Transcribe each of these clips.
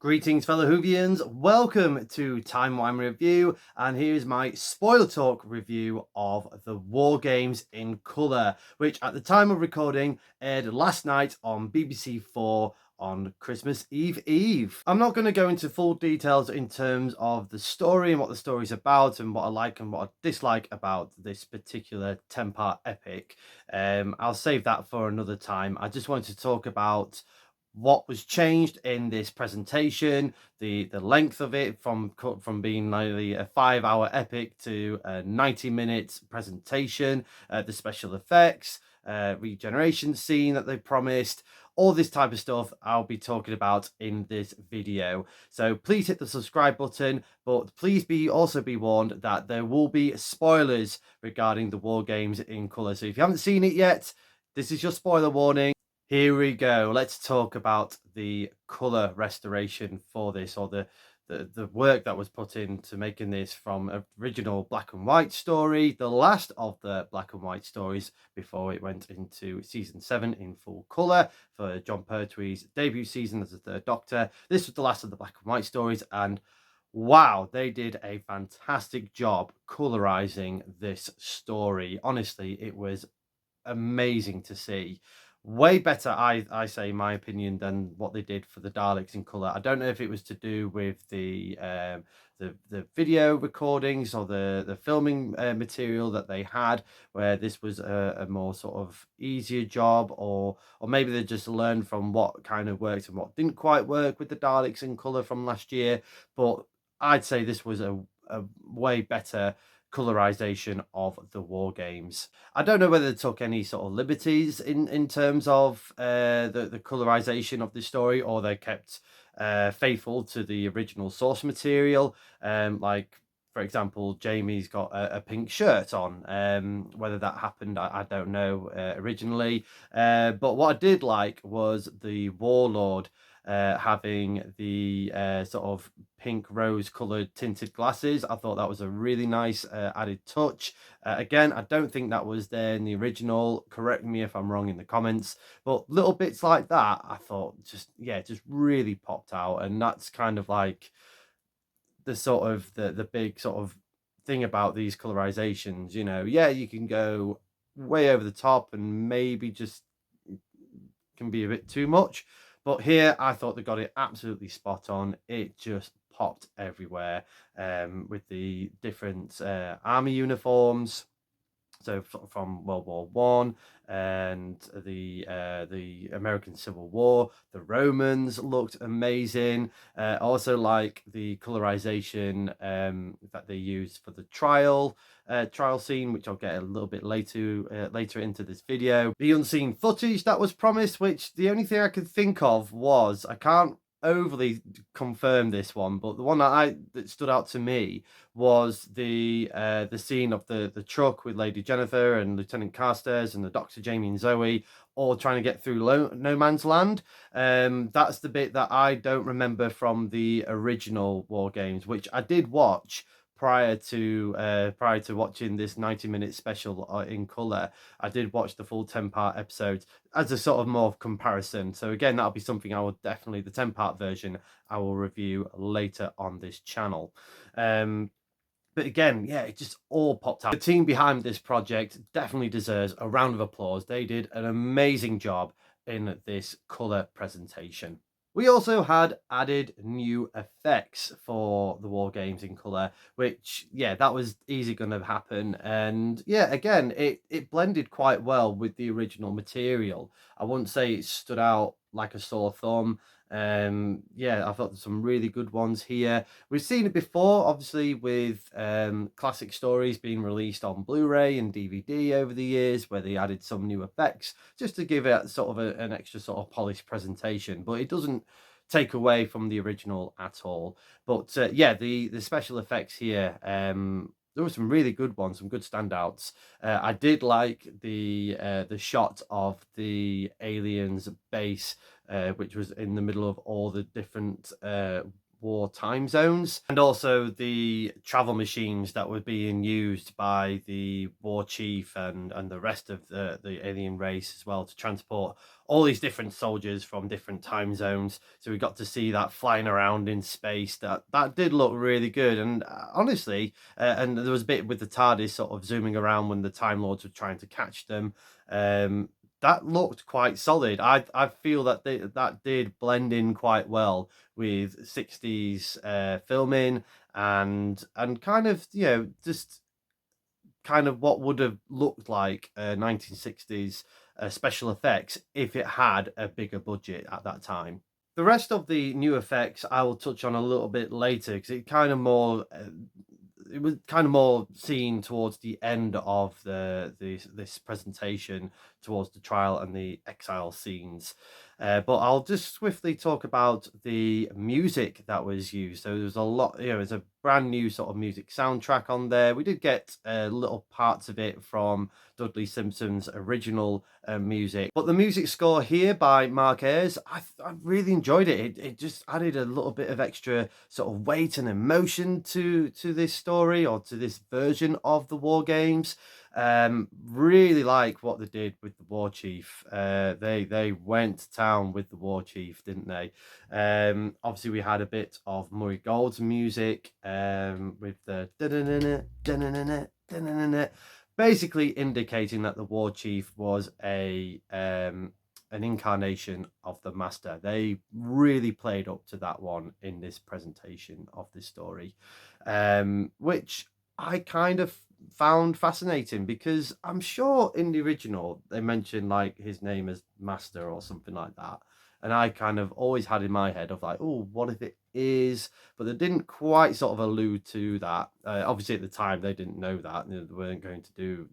Greetings, fellow Whovians. Welcome to Timey Wimey Review, and here's my spoiler talk review of the War Games in Colour, which at the time of recording aired last night on BBC 4 on Christmas Eve. I'm not going to go into full details in terms of the story and what the story's about and what I like and what I dislike about this particular 10-part epic. I'll save that for another time. I just wanted to talk about what was changed in this presentation, the length of it from being nearly a 5-hour epic to a 90-minute presentation, the special effects, regeneration scene that they promised, all this type of stuff I'll be talking about in this video. So please hit the subscribe button, but please also be warned that there will be spoilers regarding the War Games in Colour. So if you haven't seen it yet, this is your spoiler warning. Here we go. Let's talk about the color restoration for this, or the work that was put into making this from original black and white story, the last of the black and white stories before it went into season 7 in full color for John Pertwee's debut season as the Third Doctor. This was the last of the black and white stories, and wow, they did a fantastic job colorizing this story. Honestly, it was amazing to see. Way better, I say, in my opinion, than what they did for the Daleks in color. I don't know if it was to do with the video recordings or the filming material that they had, where this was a more sort of easier job, or maybe they just learned from what kind of worked and what didn't quite work with the Daleks in color from last year. But I'd say this was a way better colorization of the War Games. I don't know whether they took any sort of liberties in terms of the colorization of the story, or they kept faithful to the original source material. Like, for example, Jamie's got a pink shirt on. Whether that happened, I don't know originally. But what I did like was the Warlord having the sort of pink rose colored tinted glasses. I thought that was a really nice added touch. Again, I don't think that was there in the original. Correct me if I'm wrong in the comments, but little bits like that I thought just really popped out. And that's kind of like the sort of the big sort of thing about these colorizations. Yeah, you can go way over the top and maybe just can be a bit too much, but here I thought they got it absolutely spot on. It just popped everywhere, with the different army uniforms, so from World War One and the American Civil War. The Romans looked amazing. Also like the colorization that they used for the trial scene, which I'll get a little bit later into this video. The unseen footage that was promised, which the only thing I could think of was, I can't overly confirm this one, but the one that stood out to me was the scene of the truck with Lady Jennifer and Lieutenant Carstairs and the Doctor, Jamie and Zoe, all trying to get through no man's land. That's the bit that I don't remember from the original War Games, which I did watch prior to watching this 90-minute special in color. I did watch the full 10-part episode as a sort of more comparison. So again, that'll be something I will definitely, the 10-part version, I will review later on this channel. But again, yeah, it just all popped out. The team behind this project definitely deserves a round of applause. They did an amazing job in this color presentation. We also had added new effects for the War Games in color, which, yeah, that was easy going to happen. And yeah, again, it blended quite well with the original material. I wouldn't say it stood out like a sore thumb. Yeah, I thought there's some really good ones here. We've seen it before, obviously, with classic stories being released on Blu-ray and DVD over the years, where they added some new effects just to give it sort of an extra sort of polished presentation. But it doesn't take away from the original at all. But yeah, the special effects here, there were some really good ones, some good standouts. I did like the shot of the aliens base, which was in the middle of all the different war time zones, and also the travel machines that were being used by the war chief and the rest of the alien race as well to transport all these different soldiers from different time zones. So we got to see that flying around in space. That did look really good, and honestly, and there was a bit with the TARDIS sort of zooming around when the Time Lords were trying to catch them. Um, that looked quite solid. I feel that that did blend in quite well with 60s filming and kind of, you know, just kind of what would have looked like 1960s special effects if it had a bigger budget at that time. The rest of the new effects I will touch on a little bit later because it kind of more it was kind of more seen towards the end of this presentation towards the trial and the exile scenes. But I'll just swiftly talk about the music that was used. So there's a lot, you know, there's a brand new sort of music soundtrack on there. We did get little parts of it from Dudley Simpson's original music, but the music score here by Mark Ayres, I really enjoyed it. It just added a little bit of extra sort of weight and emotion to this story or to this version of the war games. Really like what they did with the war chief. They went to town with the war chief, didn't they? Obviously we had a bit of Murray Gold's music with the basically indicating that the war chief was a an incarnation of the master. They really played up to that one in this presentation of this story, which I kind of found fascinating because I'm sure in the original they mentioned like his name as Master or something like that. And I kind of always had in my head of like, oh, what if it is? But they didn't quite sort of allude to that. Obviously, at the time, they didn't know that. You know, they weren't going to do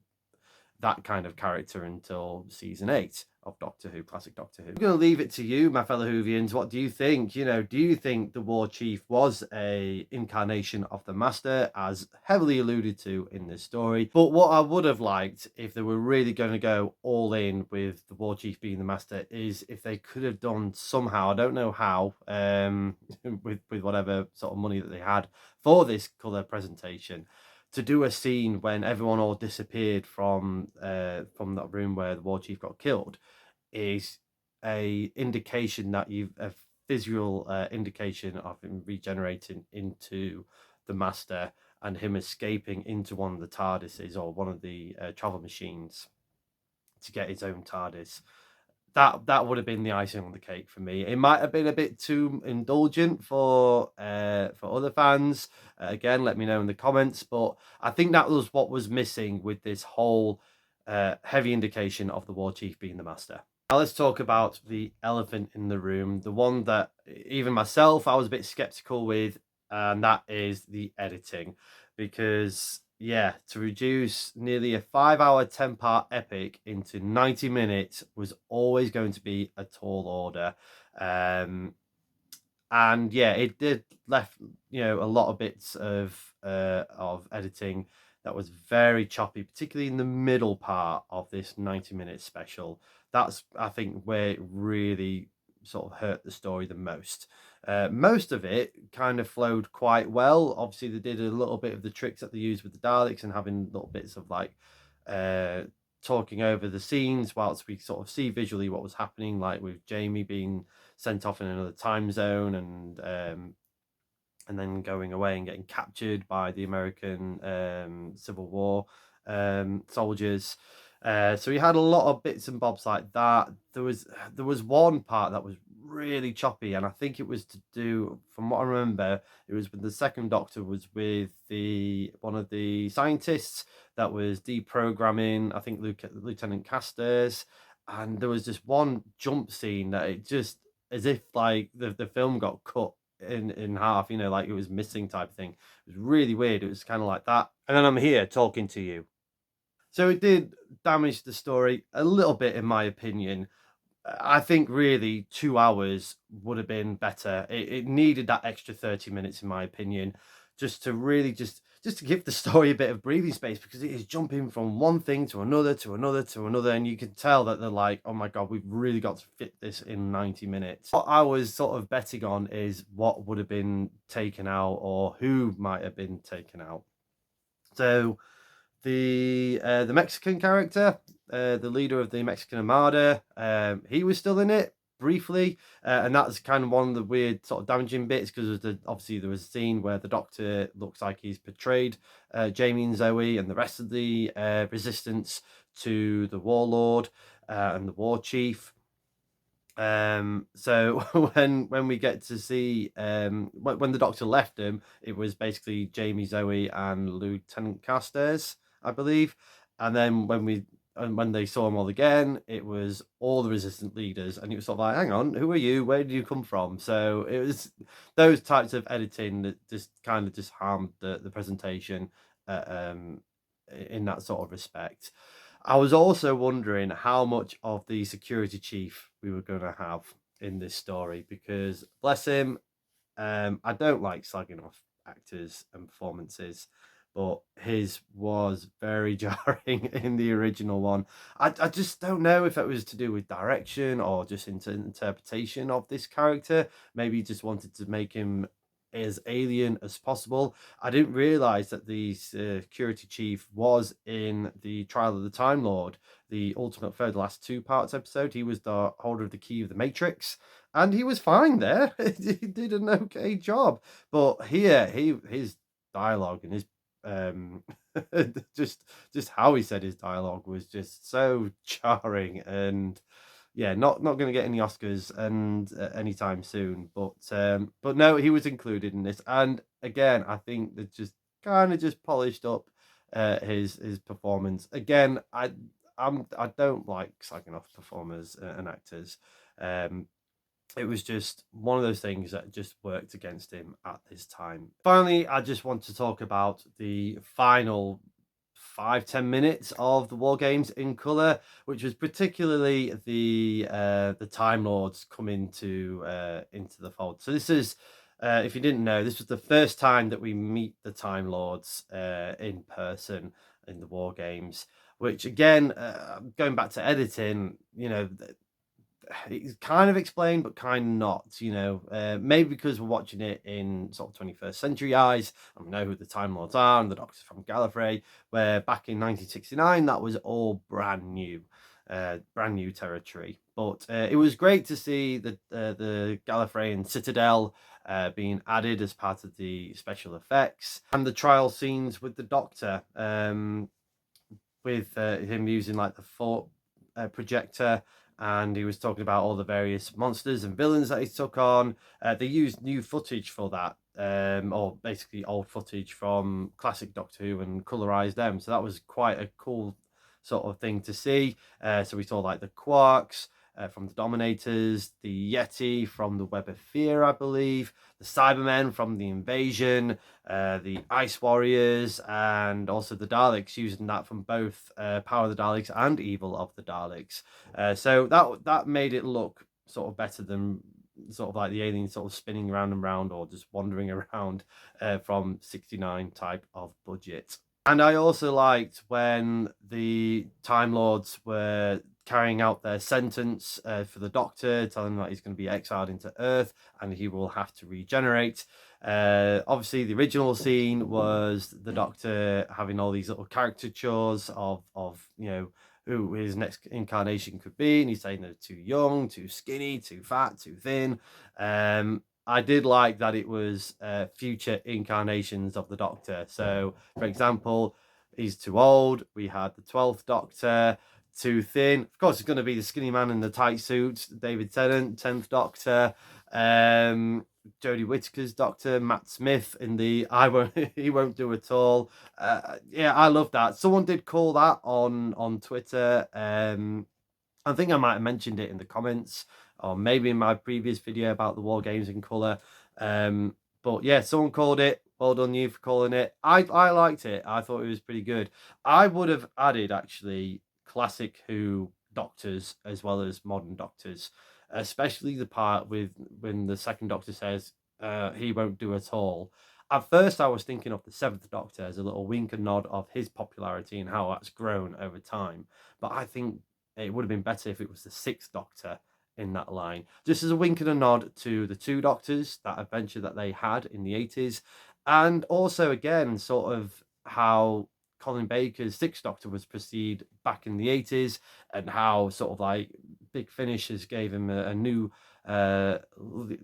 that kind of character until season 8 of Doctor Who, classic Doctor Who. I'm going to leave it to you, my fellow Whovians. What do you think? You know, do you think the War Chief was a incarnation of the Master, as heavily alluded to in this story? But what I would have liked, if they were really going to go all in with the War Chief being the Master, is if they could have done somehow, I don't know how, with whatever sort of money that they had for this colour presentation, to do a scene when everyone all disappeared from that room where the war chief got killed is a indication that you've a visual indication of him regenerating into the master and him escaping into one of the TARDISes or one of the travel machines to get his own TARDIS. That would have been the icing on the cake for me. It might have been a bit too indulgent for other fans. Again, let me know in the comments. But I think that was what was missing with this whole heavy indication of the war chief being the master. Now let's talk about the elephant in the room, the one that even myself I was a bit skeptical with, and that is the editing, because yeah, to reduce nearly a 5-hour 10-part epic into 90 minutes was always going to be a tall order. And yeah, it did left, you know, a lot of bits of editing that was very choppy, particularly in the middle part of this 90-minute special. That's, I think, where it really sort of hurt the story the most. Most of it kind of flowed quite well. Obviously, they did a little bit of the tricks that they used with the Daleks and having little bits of like talking over the scenes whilst we sort of see visually what was happening, like with Jamie being sent off in another time zone and then going away and getting captured by the American Civil War soldiers. So we had a lot of bits and bobs like that. There was one part that was really choppy, and I think it was to do, from what I remember, it was when the second Doctor was with the one of the scientists that was deprogramming, I think Lieutenant Castor's, and there was just one jump scene that it just, as if like the film got cut in half, you know, like it was missing type of thing. It was really weird. It was kind of like that. And then I'm here talking to you. So it did damage the story a little bit, in my opinion. I think really 2 hours would have been better. It needed that extra 30 minutes, in my opinion, just to really just to give the story a bit of breathing space, because it is jumping from one thing to another to another to another, and you can tell that they're like, oh my god, we've really got to fit this in 90 minutes. What I was sort of betting on is what would have been taken out, or who might have been taken out. So the Mexican character, the leader of the Mexican Armada, he was still in it briefly, and that's kind of one of the weird sort of damaging bits, because obviously there was a scene where the Doctor looks like he's betrayed Jamie and Zoe and the rest of the resistance to the Warlord and the War Chief. So when we get to see when the Doctor left him, it was basically Jamie, Zoe, and Lieutenant Carstairs, I believe. And then when they saw him all again, it was all the resistant leaders, and it was sort of like, hang on, who are you? Where did you come from? So it was those types of editing that just kind of just harmed the presentation in that sort of respect. I was also wondering how much of the security chief we were going to have in this story, because bless him, I don't like slagging off actors and performances, but his was very jarring in the original one. I just don't know if it was to do with direction or just interpretation of this character. Maybe he just wanted to make him as alien as possible. I didn't realize that the security chief was in the Trial of the Time Lord, the Ultimate Foe, the last 2 parts episode. He was the holder of the key of the Matrix, and he was fine there. He did an okay job. But here, his dialogue and his just how he said his dialogue was just so jarring, and yeah, not going to get any Oscars and anytime soon. But no, he was included in this, and again, I think that just kind of just polished up his performance. Again, I don't like slagging off performers and actors. It was just one of those things that just worked against him at this time. Finally, I just want to talk about the final 5-10 minutes of the War Games in colour, which was particularly the Time Lords come into the fold. So this is, if you didn't know, this was the first time that we meet the Time Lords in person in the War Games. Which again, going back to editing, it's kind of explained, but kind of not, maybe because we're watching it in sort of 21st century eyes, and we know who the Time Lords are, and the Doctor's from Gallifrey, where back in 1969, that was all brand new territory. But it was great to see the Gallifreyan Citadel being added as part of the special effects, and the trial scenes with the Doctor, with him using like the fort projector, and he was talking about all the various monsters and villains that he took on. They used new footage for that, or basically old footage from classic Doctor Who, and colorized them. So that was quite a cool sort of thing to see. So we saw like the Quarks from the Dominators, the Yeti from the Web of Fear, I believe, the Cybermen from the Invasion, the Ice Warriors, and also the Daleks, using that from both Power of the Daleks and Evil of the Daleks. So that made it look sort of better than sort of like the aliens sort of spinning round and round, or just wandering around from 69 type of budget. And I also liked when the Time Lords were carrying out their sentence for the Doctor, telling him that he's going to be exiled into Earth and he will have to regenerate. Obviously, the original scene was the Doctor having all these little caricatures of who his next incarnation could be, and he's saying they're too young, too skinny, too fat, too thin. I did like that it was future incarnations of the Doctor. So, for example, he's too old. We had the 12th Doctor. Too thin. Of course, it's going to be the skinny man in the tight suit, David Tennant, 10th Doctor. Jodie Whittaker's Doctor, Matt Smith in the he won't do at all. Yeah, I love that. Someone did call that on Twitter. I think I might have mentioned it in the comments, or maybe in my previous video about the War Games in colour. But yeah, someone called it. Well done you for calling it. I liked it. I thought it was pretty good. I would have added actually classic Who Doctors as well as modern Doctors, especially the part with when the second Doctor says he won't do at all. At first, I was thinking of the Seventh Doctor as a little wink and nod of his popularity and how that's grown over time. But I think it would have been better if it was the Sixth Doctor in that line, just as a wink and a nod to the two Doctors, that adventure that they had in the 80s, and also again, sort of how Colin Baker's Sixth Doctor was perceived back in the 80s, and how sort of like Big Finish has gave him a new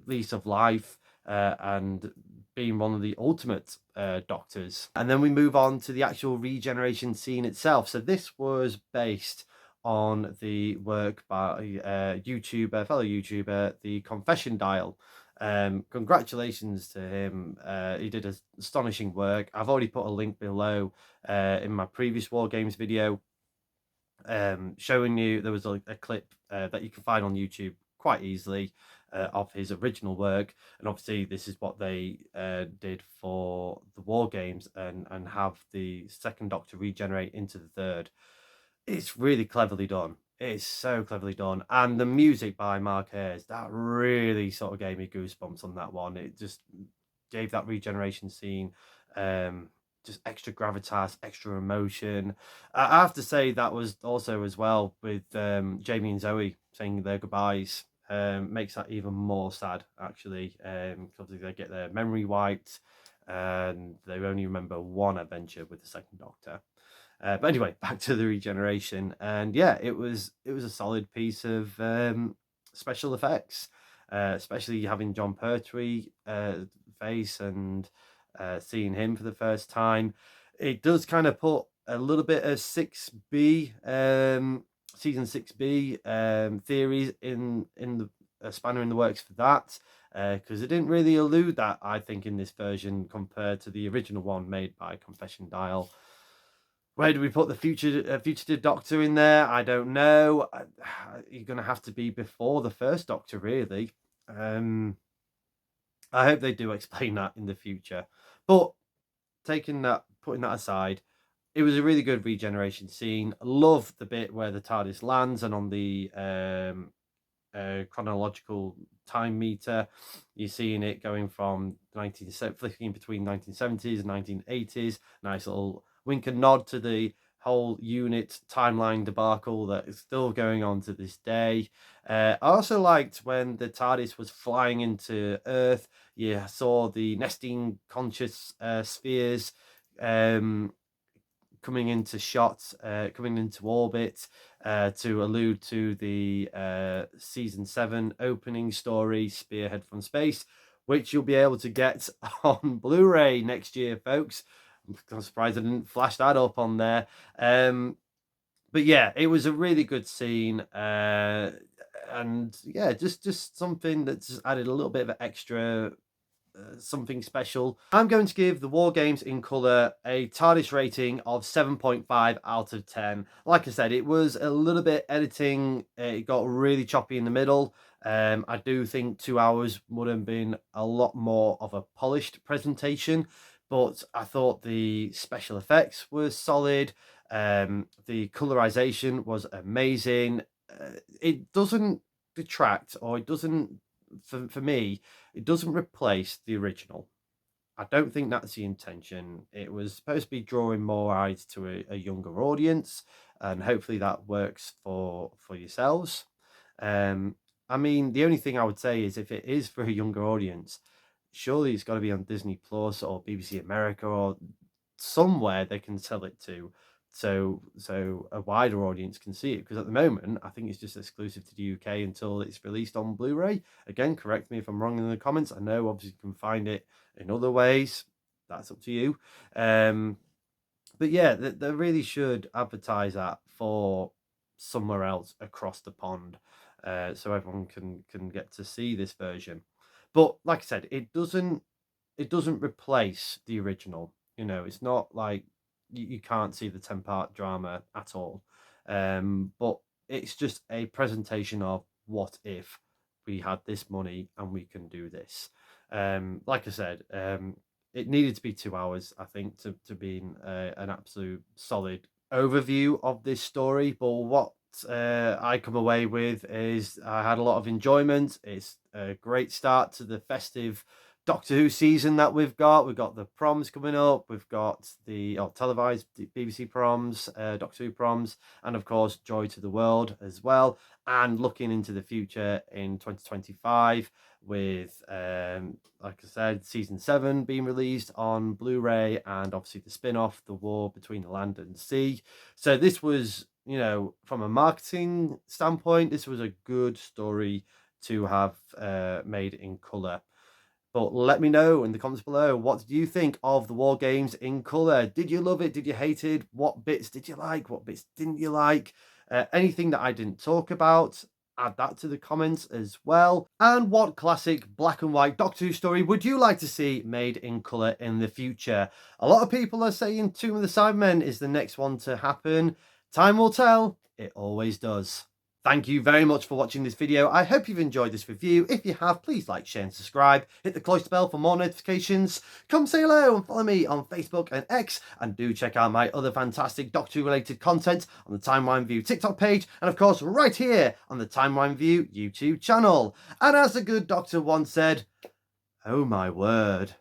lease of life, and being one of the ultimate Doctors. And then we move on to the actual regeneration scene itself. So this was based on the work by fellow YouTuber, the Confession Dial. Congratulations to him. He did astonishing work. I've already put a link below in my previous War Games video, showing you. There was a clip that you can find on YouTube quite easily of his original work, and obviously this is what they did for the War Games, and have the second Doctor regenerate into the third. It's really cleverly done. It's so cleverly done, and the music by Mark Ayres, that really sort of gave me goosebumps on that one. It just gave that regeneration scene just extra gravitas, extra emotion. I have to say that was also as well with Jamie and Zoe saying their goodbyes. Makes that even more sad, actually, because they get their memory wiped and they only remember one adventure with the second Doctor. But anyway, back to the regeneration, and yeah, it was a solid piece of special effects, especially having John Pertwee face, and seeing him for the first time. It does kind of put a little bit of 6B, season 6B theories in the spanner in the works for that, because it didn't really allude that, I think, in this version compared to the original one made by Confession Dial. Where do we put the fugitive Doctor in there? I don't know. You're going to have to be before the first Doctor, really. I hope they do explain that in the future. But putting that aside, it was a really good regeneration scene. Love the bit where the TARDIS lands, and on the chronological time meter, you're seeing it going from flicking between 1970s and 1980s. Nice little wink and nod to the whole unit timeline debacle that is still going on to this day. I also liked when the TARDIS was flying into Earth. You saw the nesting conscious spheres coming into shot, coming into orbit, to allude to the season 7 opening story, Spearhead from Space, which you'll be able to get on Blu-ray next year, folks. I'm surprised I didn't flash that up on there. But yeah, it was a really good scene, and yeah, just something that's added a little bit of extra something special. I'm going to give the War Games in Colour a TARDIS rating of 7.5 out of 10. Like I said, it was a little bit editing. It got really choppy in the middle. I do think 2 hours would have been a lot more of a polished presentation, but I thought the special effects were solid. The colorization was amazing. It doesn't detract, or it doesn't, for me, it doesn't replace the original. I don't think that's the intention. It was supposed to be drawing more eyes to a younger audience, and hopefully that works for yourselves. I mean, the only thing I would say is, if it is for a younger audience, surely it's got to be on Disney Plus or BBC America, or somewhere they can sell it to, so a wider audience can see it, because at the moment I think it's just exclusive to the UK until it's released on Blu-ray. Again, correct me if I'm wrong in the comments. I know obviously you can find it in other ways, that's up to you. But yeah, they really should advertise that for somewhere else across the pond, so everyone can get to see this version. But like I said, it doesn't replace the original. You know, it's not like you can't see the 10-part drama at all. But it's just a presentation of what if we had this money and we can do this. Like I said, it needed to be 2 hours, I think, to be an absolute solid overview of this story. But what I come away with is I had a lot of enjoyment. It's a great start to the festive Doctor Who season that we've got. We've got the proms coming up. We've got the televised BBC proms, Doctor Who proms, and of course Joy to the World as well. And looking into the future in 2025 with, like I said, season 7 being released on Blu-ray, and obviously the spin-off, The War Between the Land and Sea. So this was, you know, from a marketing standpoint, this was a good story to have made in colour. But let me know in the comments below, what did you think of the War Games in colour? Did you love it? Did you hate it? What bits did you like? What bits didn't you like? Anything that I didn't talk about, add that to the comments as well. And what classic black and white Doctor Who story would you like to see made in colour in the future? A lot of people are saying Tomb of the Cybermen is the next one to happen. Time will tell. It always does. Thank you very much for watching this video. I hope you've enjoyed this review. If you have, please like, share and subscribe. Hit the cloister bell for more notifications. Come say hello and follow me on Facebook and X. And do check out my other fantastic Doctor Who related content on the Timey Wimey TikTok page. And of course, right here on the Timey Wimey YouTube channel. And as the good doctor once said, oh my word.